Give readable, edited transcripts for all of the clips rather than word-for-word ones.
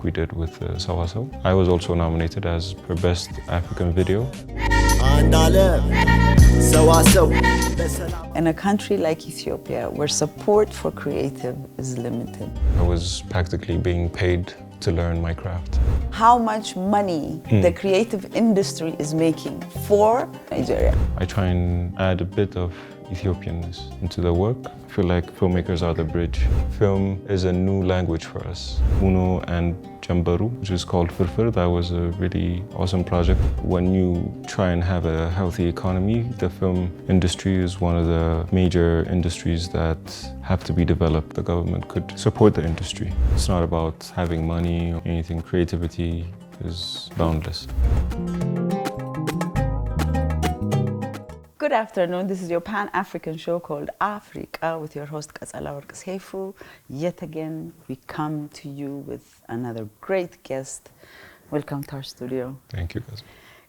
we did with Sawaso. I was also nominated as for Best African Video. In a country like Ethiopia, where support for creative is limited, I was practically being paid to learn my craft. how much money the creative industry is making for Nigeria? I try and add a bit of Ethiopianness into the work. I feel like filmmakers are the bridge. Film is a new language for us. Uno and Jambaru, which is called Firfir, that was a really awesome project. When you try and have a healthy economy, the film industry is one of the major industries that have to be developed. The government could support the industry. It's not about having money or anything. Creativity is boundless. Good afternoon. This is your Pan-African show called Afreeqa with your host Katsala Warqsefu. Yet again, we come to you with another great guest. Welcome to our studio. Thank you, guys.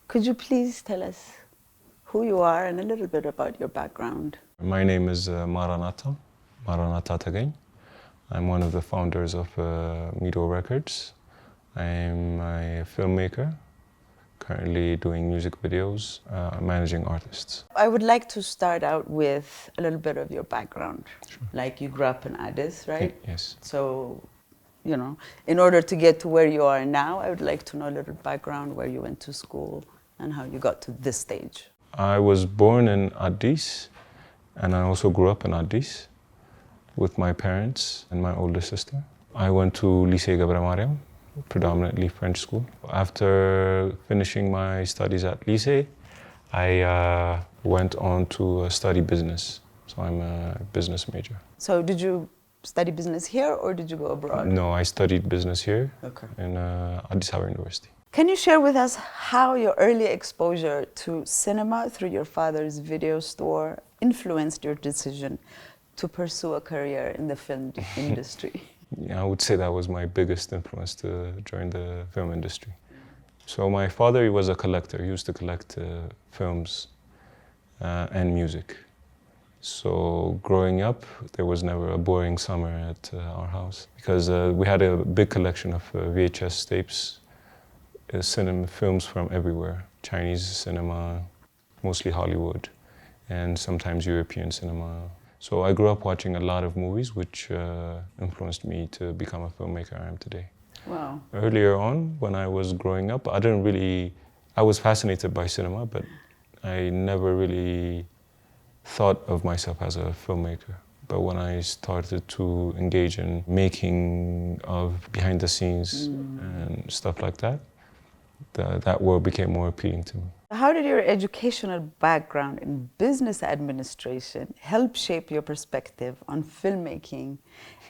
Could you please tell us who you are and a little bit about your background? My name is Maranata Tegegn. I'm one of the founders of Meedo Records. I'm a filmmaker, currently doing music videos, managing artists. I would like to start out with a little bit of your background. Sure. Like you grew up in Addis, right? Yes. So, you know, in order to get to where you are now, I would like to know a little background, where you went to school and how you got to this stage. I was born in Addis, and I also grew up in Addis with my parents and my older sister. I went to Lycée Gabriel Mariam, predominantly French school. After finishing my studies at Lycée, I went on to study business. So I'm a business major. So did you study business here or did you go abroad? No, I studied business here in Addis Ababa University. Can you share with us how your early exposure to cinema through your father's video store influenced your decision to pursue a career in the film industry? Yeah, I would say that was my biggest influence to join the film industry. So my father, he was a collector. He used to collect films and music. So growing up, there was never a boring summer at our house because we had a big collection of VHS tapes, cinema films from everywhere. Chinese cinema, mostly Hollywood, and sometimes European cinema. So I grew up watching a lot of movies, which influenced me to become a filmmaker I am today. Wow. Earlier on, when I was growing up, I was fascinated by cinema, but I never really thought of myself as a filmmaker. But when I started to engage in making of behind the scenes and stuff like that, that world became more appealing to me. How did your educational background in business administration help shape your perspective on filmmaking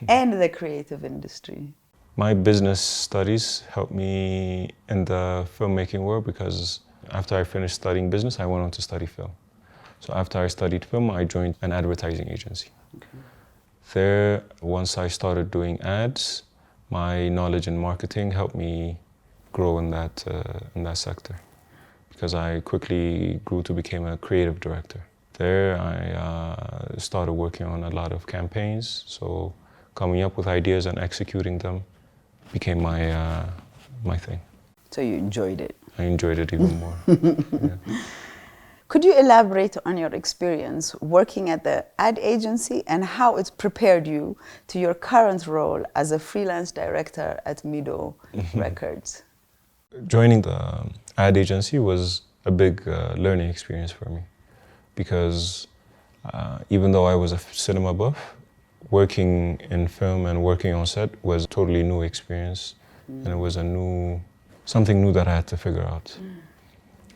and the creative industry? My business studies helped me in the filmmaking world because after I finished studying business, I went on to study film. So after I studied film, I joined an advertising agency. Okay. There, once I started doing ads, my knowledge in marketing helped me grow in that sector, because I quickly grew to become a creative director. There I started working on a lot of campaigns, so coming up with ideas and executing them became my thing. So you enjoyed it? I enjoyed it even more. Yeah. Could you elaborate on your experience working at the ad agency and how it prepared you to your current role as a freelance director at Meedo Records? Joining the ad agency was a big learning experience for me because even though I was a cinema buff, working in film and working on set was a totally new experience, and it was something new that I had to figure out.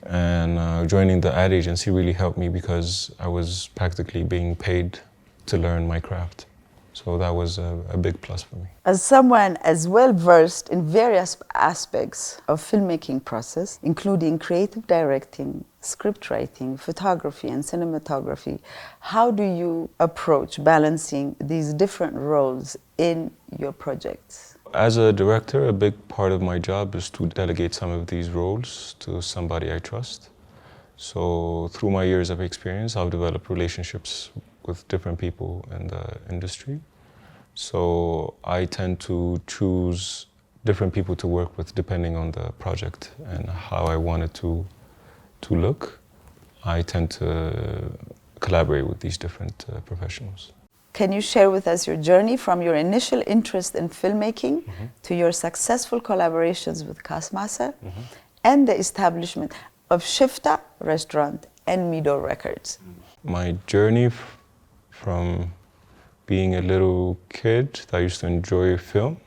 And joining the ad agency really helped me because I was practically being paid to learn my craft. So that was a big plus for me. As someone as well versed in various aspects of filmmaking process, including creative directing, script writing, photography, and cinematography, how do you approach balancing these different roles in your projects? As a director, a big part of my job is to delegate some of these roles to somebody I trust. So through my years of experience, I've developed relationships with different people in the industry. So I tend to choose different people to work with depending on the project and how I want it to look. I tend to collaborate with these different professionals. Can you share with us your journey from your initial interest in filmmaking to your successful collaborations with Kasmasa and the establishment of Shifta restaurant and Meedo Records? My journey from being a little kid that used to enjoy film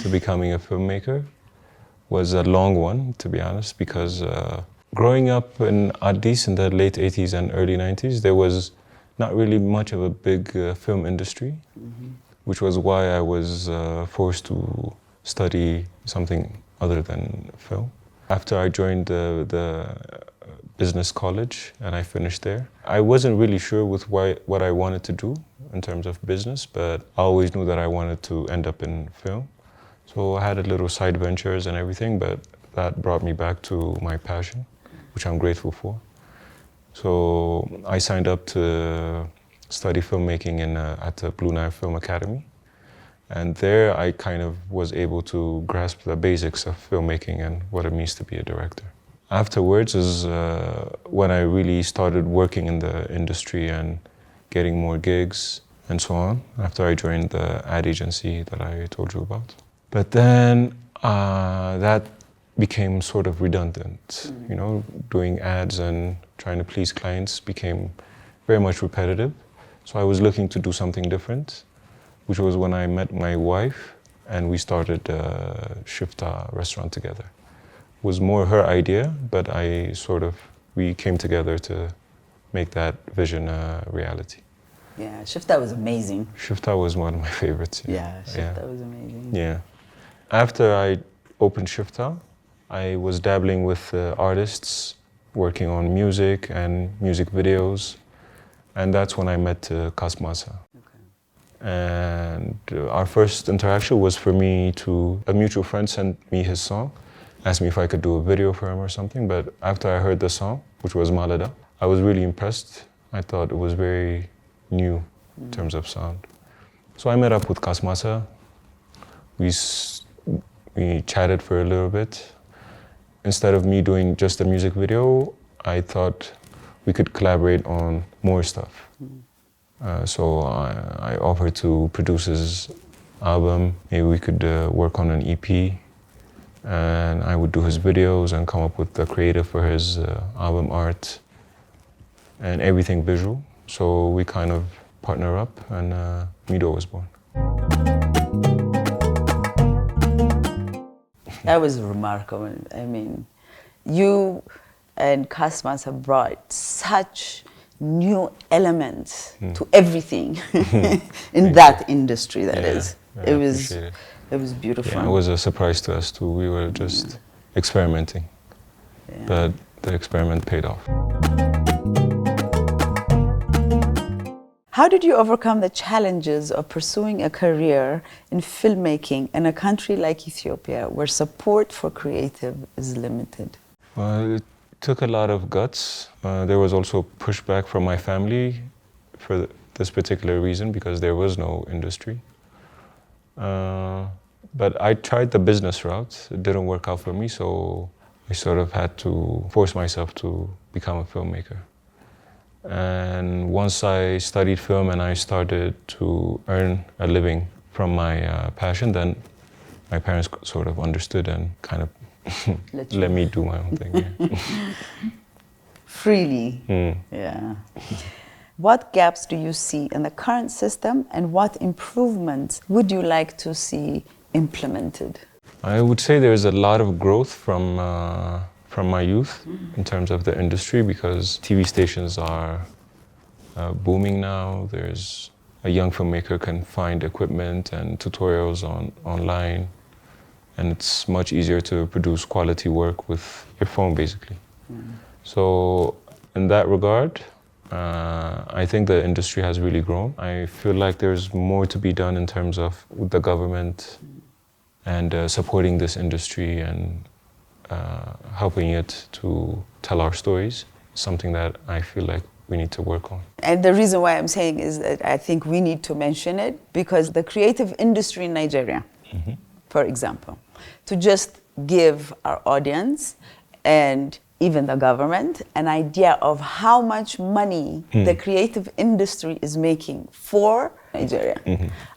to becoming a filmmaker was a long one, to be honest, because growing up in Addis in the late 80s and early 90s, there was not really much of a big film industry, which was why I was forced to study something other than film. After I joined the business college and I finished there, I wasn't really sure with what I wanted to do in terms of business, but I always knew that I wanted to end up in film. So I had a little side ventures and everything, but that brought me back to my passion, which I'm grateful for. So I signed up to study filmmaking at the Blue Nile Film Academy. And there I kind of was able to grasp the basics of filmmaking and what it means to be a director. Afterwards is when I really started working in the industry and getting more gigs and so on, after I joined the ad agency that I told you about. But then that became sort of redundant. You know, doing ads and trying to please clients became very much repetitive. So I was looking to do something different, which was when I met my wife and we started Shifta restaurant together. It was more her idea, but we came together to make that vision a reality. Yeah, Shifta was amazing. Shifta was one of my favorites. Yeah, Shifta was amazing. Yeah. After I opened Shifta, I was dabbling with artists, working on music and music videos, and that's when I met Kasmasa. And our first interaction was for me a mutual friend sent me his song, asked me if I could do a video for him or something, but after I heard the song, which was Malada, I was really impressed. I thought it was very new in terms of sound. So I met up with Kasmasa. We chatted for a little bit. Instead of me doing just a music video, I thought we could collaborate on more stuff. So I offered to produce his album. Maybe we could work on an EP, and I would do his videos and come up with the creative for his album art and everything visual. So we kind of partner up, and Meedo was born. That was remarkable. I mean, you and Kasmasa have brought such new elements to everything in that industry. That is, it was beautiful. Yeah, it was a surprise to us too. We were just experimenting, but the experiment paid off. How did you overcome the challenges of pursuing a career in filmmaking in a country like Ethiopia, where support for creative is limited? It took a lot of guts. There was also pushback from my family for this particular reason, because there was no industry. But I tried the business route. It didn't work out for me, so I sort of had to force myself to become a filmmaker. And once I studied film and I started to earn a living from my passion, then my parents sort of understood and kind of let me do my own thing. Yeah. Freely. Yeah. What gaps do you see in the current system, and what improvements would you like to see implemented? I would say there's a lot of growth from my youth in terms of the industry, because TV stations are booming now. There's a young filmmaker can find equipment and tutorials online, and it's much easier to produce quality work with your phone, basically. So in that regard, I think the industry has really grown. I feel like there's more to be done in terms of the government and supporting this industry and helping it to tell our stories, something that I feel like we need to work on. And the reason why I'm saying is that I think we need to mention it, because the creative industry in Nigeria, for example, to just give our audience and even the government an idea of how much money the creative industry is making for Nigeria.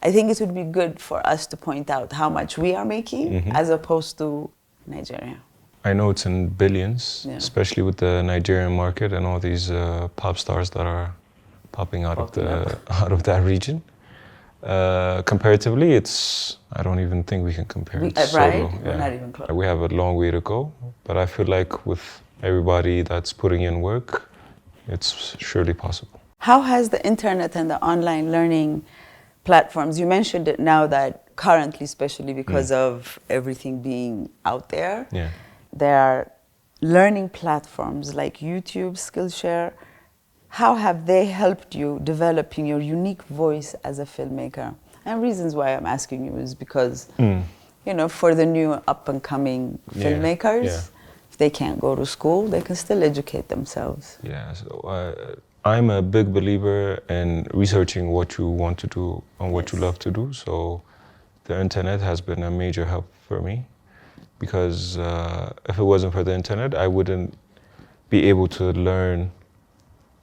I think it would be good for us to point out how much we are making as opposed to Nigeria. I know it's in billions, Yeah. especially with the Nigerian market and all these pop stars that are popping out of that region. Comparatively, I don't even think we can compare. It's so right? low, We're not even close. We have a long way to go, but I feel like with everybody that's putting in work, it's surely possible. How has the internet and the online learning platforms, you mentioned it now that currently, especially because of everything being out there, Yeah. there are learning platforms like YouTube, Skillshare. How have they helped you developing your unique voice as a filmmaker? And reasons why I'm asking you is because, you know, for the new up-and-coming filmmakers, if they can't go to school, they can still educate themselves. Yeah, so I'm a big believer in researching what you want to do and what you love to do. So the internet has been a major help for me because if it wasn't for the internet, I wouldn't be able to learn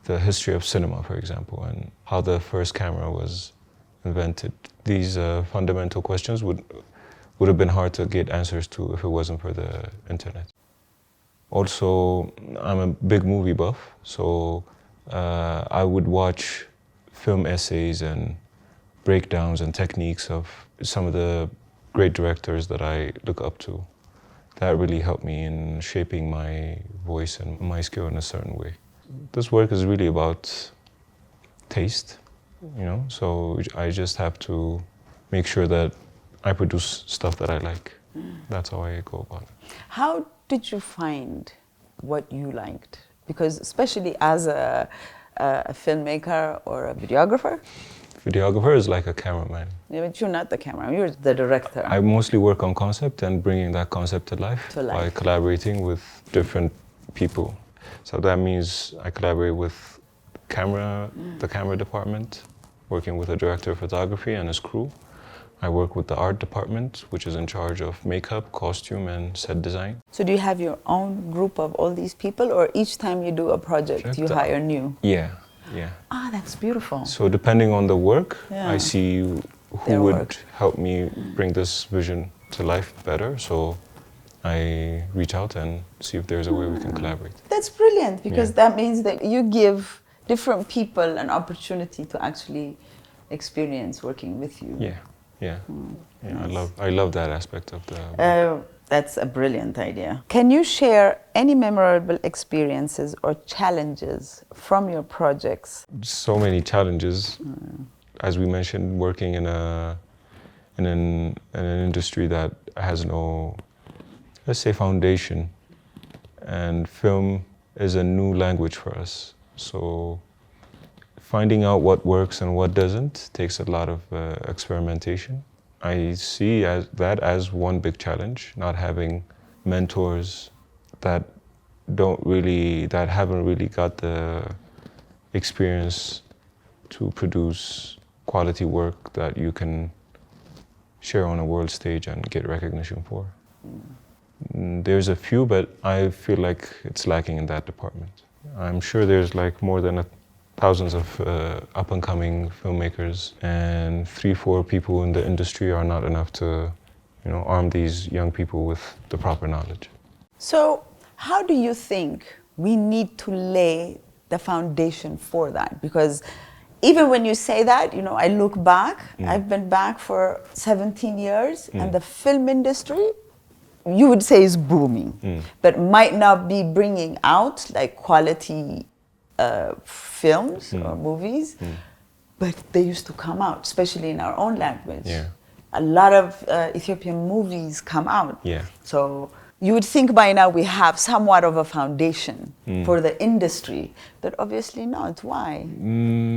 the history of cinema, for example, and how the first camera was invented. These fundamental questions would have been hard to get answers to if it wasn't for the internet. Also, I'm a big movie buff, so I would watch film essays and breakdowns and techniques of some of the great directors that I look up to. That really helped me in shaping my voice and my skill in a certain way. This work is really about taste, you know, so I just have to make sure that I produce stuff that I like. That's how I go about it. How did you find what you liked? Because especially as a filmmaker or a videographer. Videographer is like a cameraman. Yeah, but you're not the camera, you're the director. I mostly work on concept and bringing that concept to life by collaborating with different people. So that means I collaborate with the camera department, working with a director of photography and his crew. I work with the art department, which is in charge of makeup, costume, and set design. So do you have your own group of all these people, or each time you do a project, you hire new? Yeah. Ah, that's beautiful. So depending on the work, I see who would help me bring this vision to life better. So I reach out and see if there's a way we can collaborate. That's brilliant, because that means that you give different people an opportunity to actually experience working with you. Yeah. Nice. I love that aspect of the That's a brilliant idea. Can you share any memorable experiences or challenges from your projects? So many challenges. As we mentioned, working in an industry that has no, let's say, foundation, and film is a new language for us. So finding out what works and what doesn't takes a lot of experimentation. I see that as one big challenge, not having mentors that haven't really got the experience to produce quality work that you can share on a world stage and get recognition for. There's a few, but I feel like it's lacking in that department. I'm sure there's like more than thousands of up-and-coming filmmakers, and 3-4 people in the industry are not enough to, arm these young people with the proper knowledge. So how do you think we need to lay the foundation for that? Because even when you say that, I look back, I've been back for 17 years, and the film industry, you would say, is booming, but might not be bringing out like quality films or movies, but they used to come out, especially in our own language. A lot of Ethiopian movies come out. So you would think by now we have somewhat of a foundation for the industry, but obviously not. Why?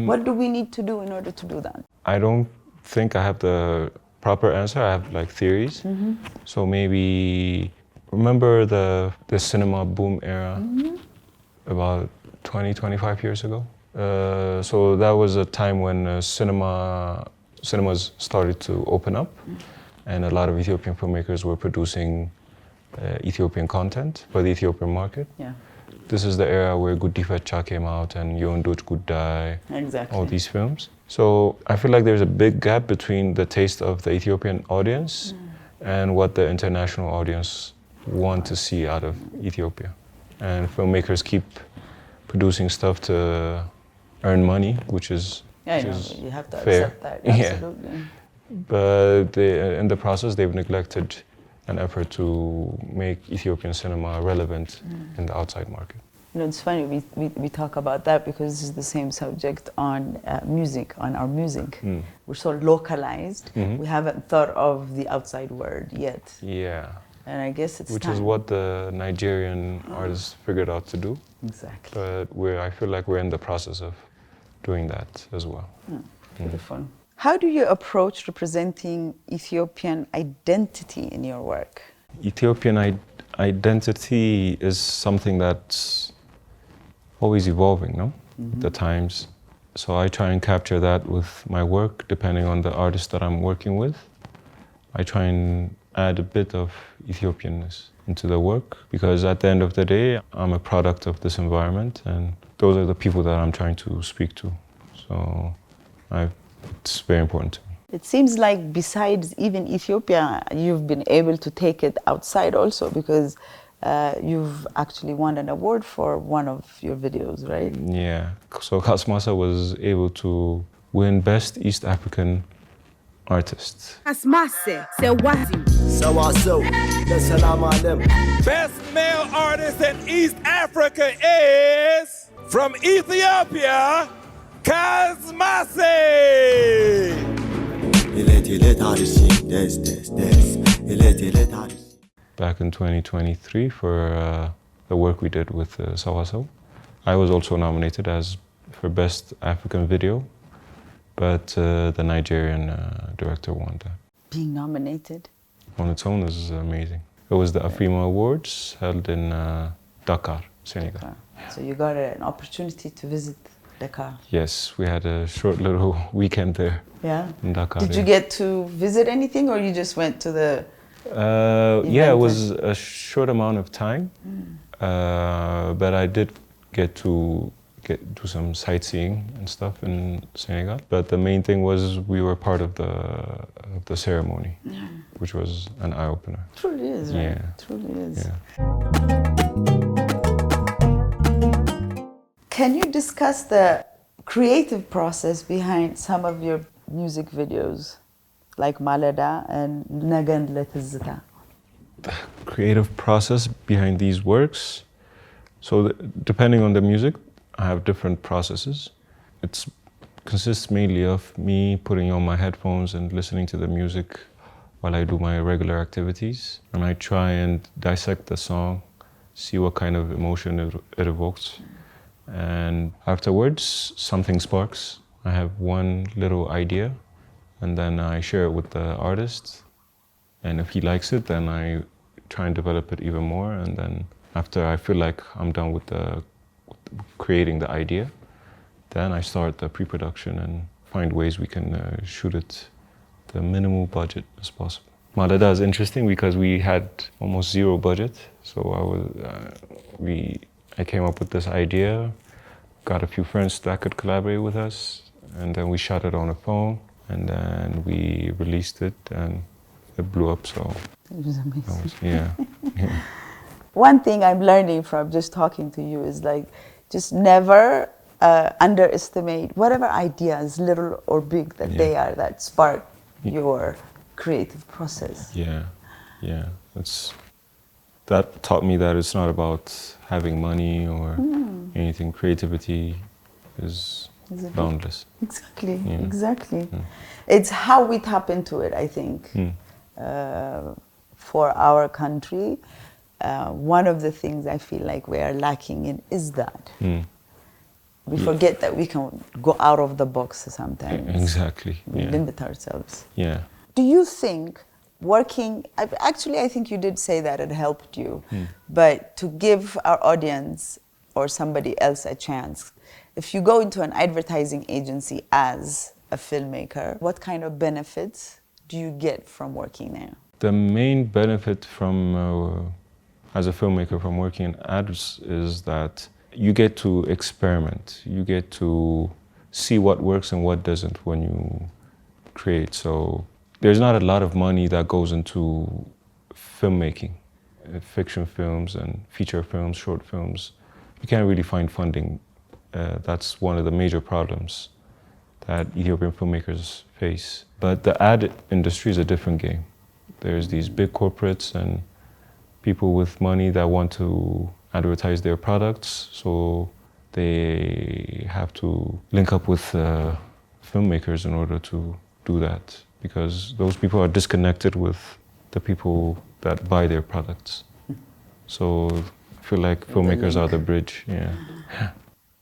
What do we need to do in order to do that? I don't think I have the proper answer. I have like theories. So maybe remember the cinema boom era about 20-25 years ago. So that was a time when cinemas started to open up, and a lot of Ethiopian filmmakers were producing Ethiopian content for the Ethiopian market. Yeah. This is the era where Guddifecha came out and Yonduch Guddai, Exactly. all these films. So I feel like there's a big gap between the taste of the Ethiopian audience and what the international audience want to see out of Ethiopia. And filmmakers keep producing stuff to earn money, which is you have to fair. accept that. Absolutely. Yeah. But in the process, they've neglected an effort to make Ethiopian cinema relevant in the outside market. You know, it's funny, we talk about that because this is the same subject on music, on our music. We're so localized, we haven't thought of the outside world yet. Yeah. And I guess it's Which time. is what the Nigerian artists figured out to do. Exactly. But I feel like we're in the process of doing that as well. Beautiful. How do you approach representing Ethiopian identity in your work? Ethiopian identity is something that's always evolving, no? The times. So I try and capture that with my work, depending on the artist that I'm working with. I try and add a bit of Ethiopianness into the work, because at the end of the day, I'm a product of this environment, and those are the people that I'm trying to speak to. So it's very important to me. It seems like besides even Ethiopia, you've been able to take it outside also, because you've actually won an award for one of your videos, right? Yeah. So Kasmasa was able to win Best East African Artist. Best male artist in East Africa is from Ethiopia, Kasmase. Back in 2023 for the work we did with Sawaso. I was also nominated for Best African Video, but the Nigerian director won that. Being nominated? On its own is amazing. It was the Afreeqa Awards held in Dakar, Senegal. Dakar. So you got an opportunity to visit Dakar? Yes, we had a short little weekend there in Dakar. Did you get to visit anything, or you just went to the yeah, it was a short amount of time, but I did get to do some sightseeing and stuff in Senegal. But the main thing was we were part of the ceremony, which was an eye-opener. Truly is, right? Yeah. Truly is. Yeah. Can you discuss the creative process behind some of your music videos, like Malada and Nagan Letizita? The creative process behind these works, so depending on the music, I have different processes. It consists mainly of me putting on my headphones and listening to the music while I do my regular activities. And I try and dissect the song, see what kind of emotion it evokes. And afterwards, something sparks. I have one little idea, and then I share it with the artist. And if he likes it, then I try and develop it even more. And then after I feel like I'm done with creating the idea, then I start the pre-production and find ways we can shoot it the minimal budget as possible. Malada is interesting because we had almost zero budget. So I came up with this idea, got a few friends that could collaborate with us, and then we shot it on a phone, and then we released it, and it blew up. So it was amazing. Yeah. One thing I'm learning from just talking to you is like, just never underestimate whatever ideas, little or big, that they are, that spark your creative process. Yeah, yeah. That taught me that it's not about having money or anything. Creativity is boundless. Exactly, Yeah. exactly. It's how we tap into it, I think. For our country, one of the things I feel like we are lacking in is that. We forget that we can go out of the box sometimes. Exactly. We limit ourselves. Yeah. Do you think working, actually I think you did say that it helped you, but to give our audience or somebody else a chance, if you go into an advertising agency as a filmmaker, what kind of benefits do you get from working there? The main benefit from, as a filmmaker from working in ads is that you get to experiment. You get to see what works and what doesn't when you create. So there's not a lot of money that goes into filmmaking, fiction films and feature films, short films. You can't really find funding. That's one of the major problems that Ethiopian filmmakers face. But the ad industry is a different game. There's these big corporates and people with money that want to advertise their products, so they have to link up with filmmakers in order to do that, because those people are disconnected with the people that buy their products. So I feel like filmmakers are the bridge, yeah.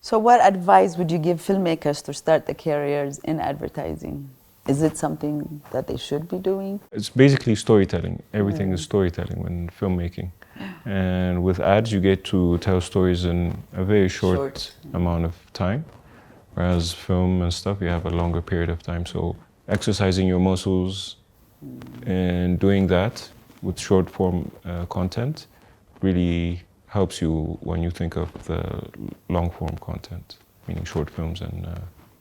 So what advice would you give filmmakers to start their careers in advertising? Is it something that they should be doing? It's basically storytelling. Everything is storytelling when filmmaking. And with ads, you get to tell stories in a very short amount of time. Whereas film and stuff, you have a longer period of time. So exercising your muscles and doing that with short form content really helps you when you think of the long form content, meaning short films and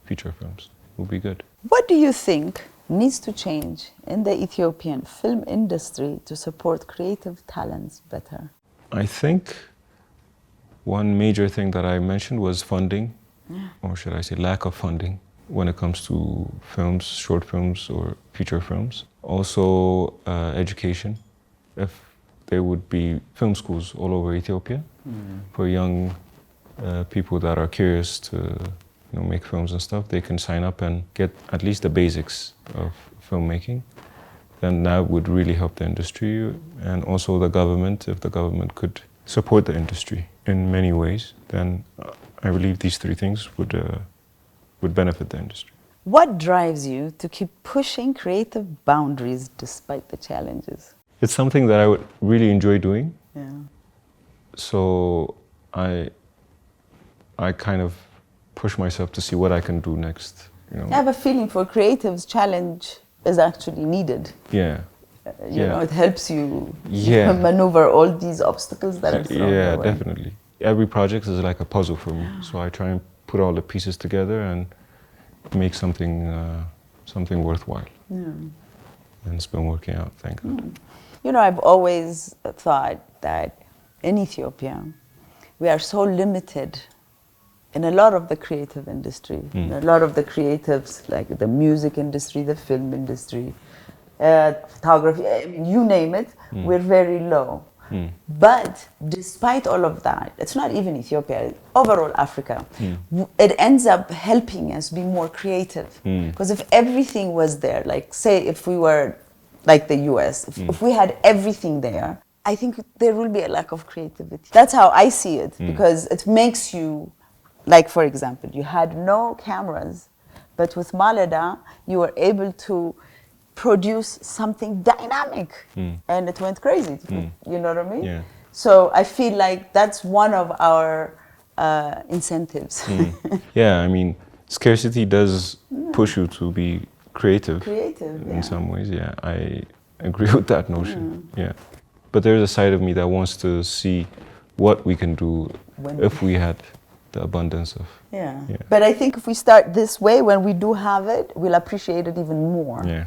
feature films. Will be good. What do you think needs to change in the Ethiopian film industry to support creative talents better? I think one major thing that I mentioned was funding, or should I say lack of funding, when it comes to films, short films or feature films. Also education. If there would be film schools all over Ethiopia for young people that are curious to make films and stuff, they can sign up and get at least the basics of filmmaking. Then that would really help the industry, and also the government. If the government could support the industry in many ways, then I believe these three things would benefit the industry. What drives you to keep pushing creative boundaries despite the challenges? It's something that I would really enjoy doing. Yeah. So I kind of push myself to see what I can do next. I have a feeling for creatives, challenge is actually needed. Yeah. You know, it helps you Yeah. maneuver all these obstacles that are thrown Yeah, your way. definitely. Every project is like a puzzle for me. So I try and put all the pieces together and make something worthwhile. Yeah. And it's been working out, thank God. You know, I've always thought that in Ethiopia, we are so limited in a lot of the creative industry, a lot of the creatives, like the music industry, the film industry, photography, you name it, we're very low. But despite all of that, it's not even Ethiopia, overall Africa, it ends up helping us be more creative. Because if everything was there, like say if we were like the US, if we had everything there, I think there will be a lack of creativity. That's how I see it, because it makes you, like for example, you had no cameras, but with Maleda, you were able to produce something dynamic, and it went crazy. You know what I mean? Yeah. So I feel like that's one of our incentives. Yeah, I mean, scarcity does push you to be creative in some ways. Yeah, I agree with that notion. Yeah. But there's a side of me that wants to see what we can do if we had the abundance of. Yeah. But I think if we start this way, when we do have it, we'll appreciate it even more. Yeah.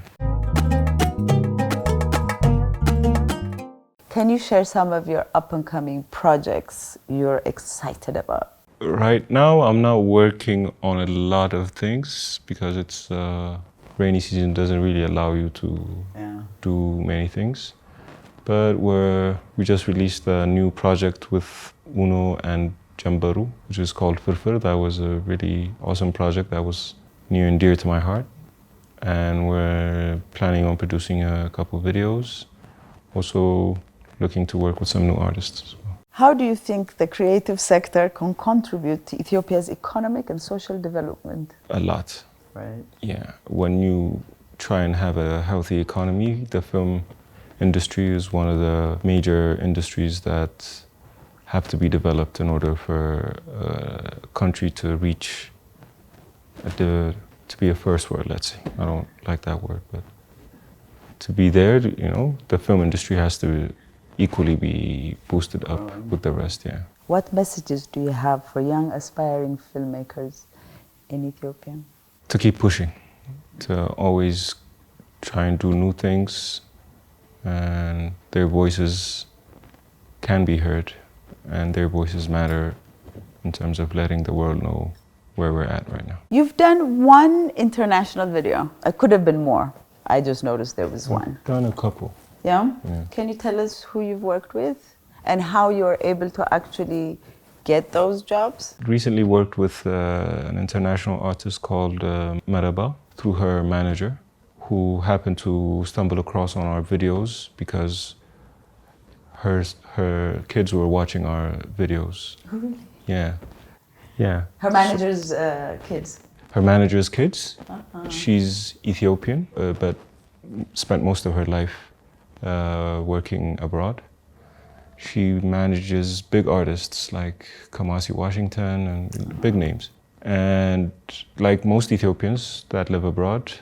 Can you share some of your up-and-coming projects you're excited about? Right now, I'm not working on a lot of things because it's rainy season doesn't really allow you to do many things. But we just released a new project with Uno and Jambaru, which is called Firfir. That was a really awesome project that was near and dear to my heart. And we're planning on producing a couple videos. Also looking to work with some new artists as well. How do you think the creative sector can contribute to Ethiopia's economic and social development? A lot. Right. Yeah. When you try and have a healthy economy, the film industry is one of the major industries that have to be developed in order for a country to reach, to be a first world, let's say. I don't like that word, but to be there, you know, the film industry has to equally be boosted up with the rest, yeah. What messages do you have for young aspiring filmmakers in Ethiopia? To keep pushing, to always try and do new things, and their voices can be heard, and their voices matter in terms of letting the world know where we're at right now. You've done one international video. It could have been more. I just noticed there was one. I've done a couple. Yeah? Yeah. Can you tell us who you've worked with and how you're able to actually get those jobs? Recently worked with an international artist called Maraba through her manager, who happened to stumble across on our videos because her kids were watching our videos. Oh, really? Yeah, yeah. Her manager's kids? Her manager's kids. She's Ethiopian, but spent most of her life working abroad. She manages big artists like Kamasi Washington and big names. And like most Ethiopians that live abroad,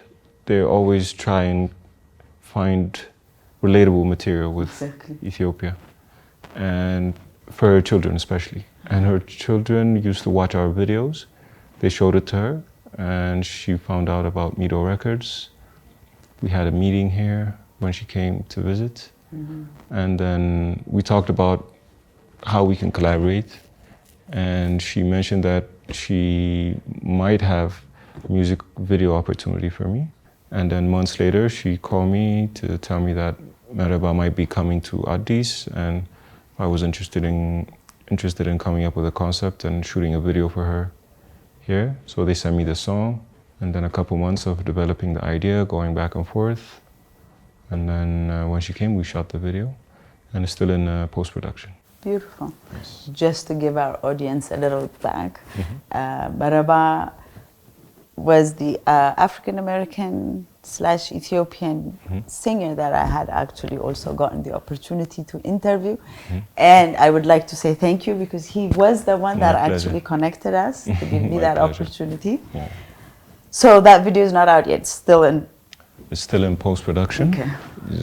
they always try and find relatable material with Ethiopia, and for her children especially. And her children used to watch our videos. They showed it to her, and she found out about Meedo Records. We had a meeting here when she came to visit. And then we talked about how we can collaborate. And she mentioned that she might have a music video opportunity for me. And then months later, she called me to tell me that Maraba might be coming to Addis, and I was interested in coming up with a concept and shooting a video for her here. So they sent me the song, and then a couple months of developing the idea, going back and forth. And then when she came, we shot the video, and it's still in post-production. Beautiful. Yes. Just to give our audience a little back, Maraba was the African-American / Ethiopian singer that I had actually also gotten the opportunity to interview. And I would like to say thank you, because he was the one that actually connected us to give me that opportunity. Yeah. So that video is not out yet, It's still in post-production. Okay.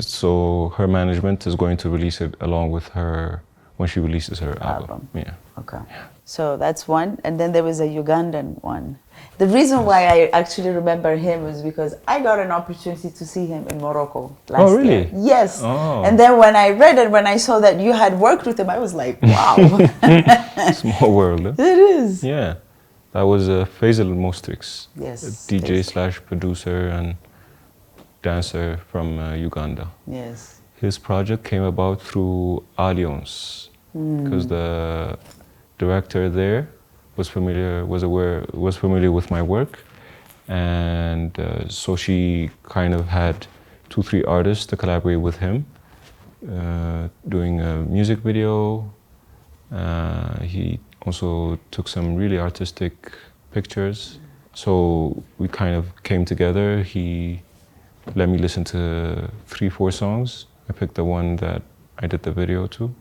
So her management is going to release it along with her when she releases her album. Yeah. Okay. Yeah. So that's one. And then there was a Ugandan one. The reason why I actually remember him was because I got an opportunity to see him in Morocco last year. Yes. Oh. And then when I read it, when I saw that you had worked with him, I was like, wow. Small world. Huh? It is. Yeah. That was Faisal Mostrix, yes, DJ / producer and dancer from Uganda. Yes. His project came about through Alliance, because the director there was familiar with my work, and so she kind of had 2-3 artists to collaborate with him, doing a music video. He also took some really artistic pictures. So we kind of came together. He let me listen to 3-4 songs. I picked the one that I did the video to.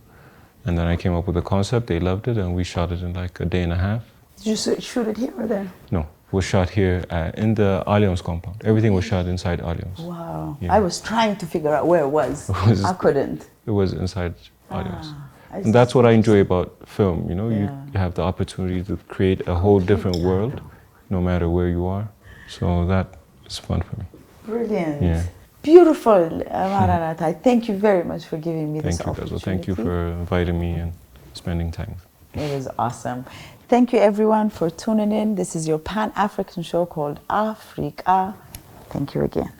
And then I came up with a concept. They loved it, and we shot it in like a day and a half. Did you shoot it here or there? No, it was shot here in the Alliance compound. Everything was shot inside Alliance. Wow. Yeah. I was trying to figure out where it was. I couldn't. It was inside Alliance. And that's what I enjoy about film, you know, you have the opportunity to create a whole different world, no matter where you are. So that is fun for me. Brilliant. Yeah. Beautiful, Maranata. Thank you very much for giving me this opportunity. Thank you for inviting me and spending time. It was awesome. Thank you everyone for tuning in. This is your Pan-African show called Afreeqa. Thank you again.